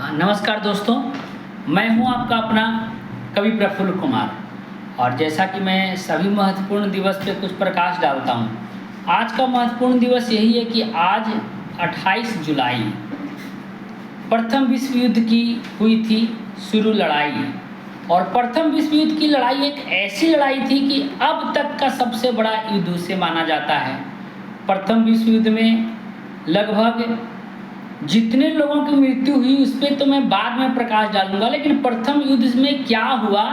नमस्कार दोस्तों, मैं हूं आपका अपना कवि प्रफुल्ल कुमार। और जैसा कि मैं सभी महत्वपूर्ण दिवस पे कुछ प्रकाश डालता हूं, आज का महत्वपूर्ण दिवस यही है कि आज 28 जुलाई प्रथम विश्व युद्ध की हुई थी शुरू लड़ाई। और प्रथम विश्व युद्ध की लड़ाई एक ऐसी लड़ाई थी कि अब तक का सबसे बड़ा युद्ध उसे माना जाता है। प्रथम विश्व युद्ध में लगभग जितने लोगों की मृत्यु हुई उस पर तो मैं बाद में प्रकाश डालूंगा, लेकिन प्रथम युद्ध में क्या हुआ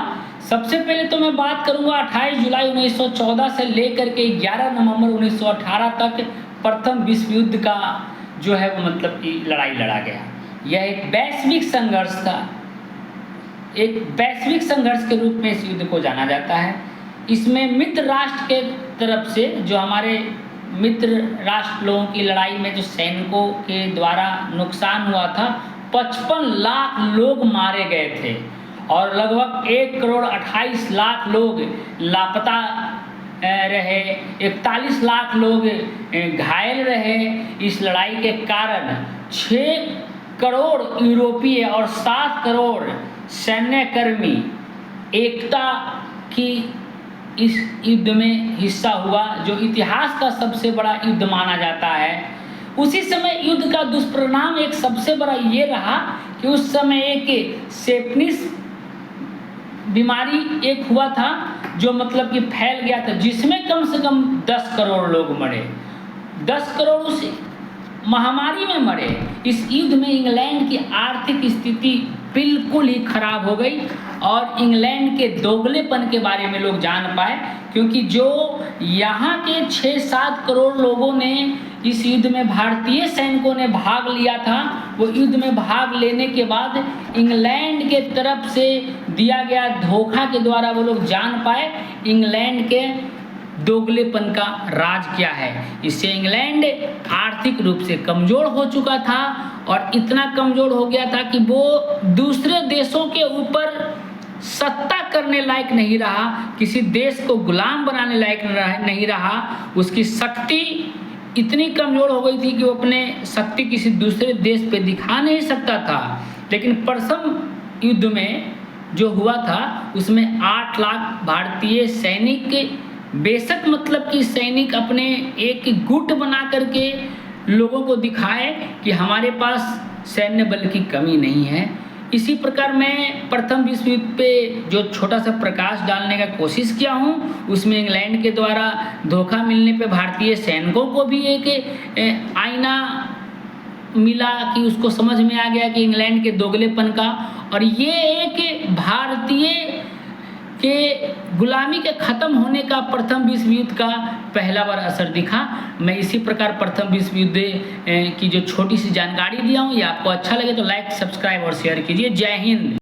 सबसे पहले तो मैं बात करूंगा 28 जुलाई 1914 से लेकर के 11 नवंबर 1918 तक प्रथम विश्व युद्ध का जो है वो मतलब कि लड़ाई लड़ा गया। यह एक वैश्विक संघर्ष था, एक वैश्विक संघर्ष के रूप में इस युद्ध को जाना जाता है। इसमें मित्र राष्ट्र के तरफ से जो हमारे मित्र राष्ट्र लोगों की लड़ाई में जो सैनिकों के द्वारा नुकसान हुआ था, 55 लाख लोग मारे गए थे और लगभग 1,28,00,000 लोग लापता रहे, 41 लाख लोग घायल रहे। इस लड़ाई के कारण 6 करोड़ यूरोपीय और 7 करोड़ सैन्यकर्मी एकता की इस युद्ध में हिस्सा हुआ, जो इतिहास का सबसे बड़ा युद्ध माना जाता है। उसी समय युद्ध का दुष्परिणाम एक सबसे बड़ा ये रहा कि उस समय एक सेप्टिस बीमारी एक हुआ था जो मतलब कि फैल गया था, जिसमें कम से कम 10 करोड़ लोग मरे। 10 करोड़ उस महामारी में मरे। इस युद्ध में इंग्लैंड की आर्थिक स्थिति बिल्कुल ही खराब हो गई और इंग्लैंड के दोगलेपन के बारे में लोग जान पाए, क्योंकि जो यहाँ के 6-7 करोड़ लोगों ने इस युद्ध में भारतीय सैनिकों ने भाग लिया था, वो युद्ध में भाग लेने के बाद इंग्लैंड के तरफ से दिया गया धोखा के द्वारा वो लोग जान पाए इंग्लैंड के दोगलेपन का राज क्या है। इससे इंग्लैंड आर्थिक रूप से कमज़ोर हो चुका था और इतना कमज़ोर हो गया था कि वो दूसरे देशों के ऊपर सत्ता करने लायक नहीं रहा, किसी देश को गुलाम बनाने लायक नहीं रहा। उसकी शक्ति इतनी कमज़ोर हो गई थी कि वो अपने शक्ति किसी दूसरे देश पे दिखा नहीं सकता था। लेकिन प्रथम युद्ध में जो हुआ था उसमें 8 लाख भारतीय सैनिक, बेशक मतलब कि सैनिक अपने एक गुट बना करके लोगों को दिखाए कि हमारे पास सैन्य बल की कमी नहीं है। इसी प्रकार मैं प्रथम विश्व युद्ध पे जो छोटा सा प्रकाश डालने का कोशिश किया हूँ, उसमें इंग्लैंड के द्वारा धोखा मिलने पे भारतीय सैनिकों को भी एक आईना मिला कि उसको समझ में आ गया कि इंग्लैंड के दोगलेपन का, और ये एक भारतीय के गुलामी के ख़त्म होने का प्रथम विश्व युद्ध का पहला बार असर दिखा। मैं इसी प्रकार प्रथम विश्व युद्ध की जो छोटी सी जानकारी दिया हूँ, ये आपको अच्छा लगे तो लाइक, सब्सक्राइब और शेयर कीजिए। जय हिंद।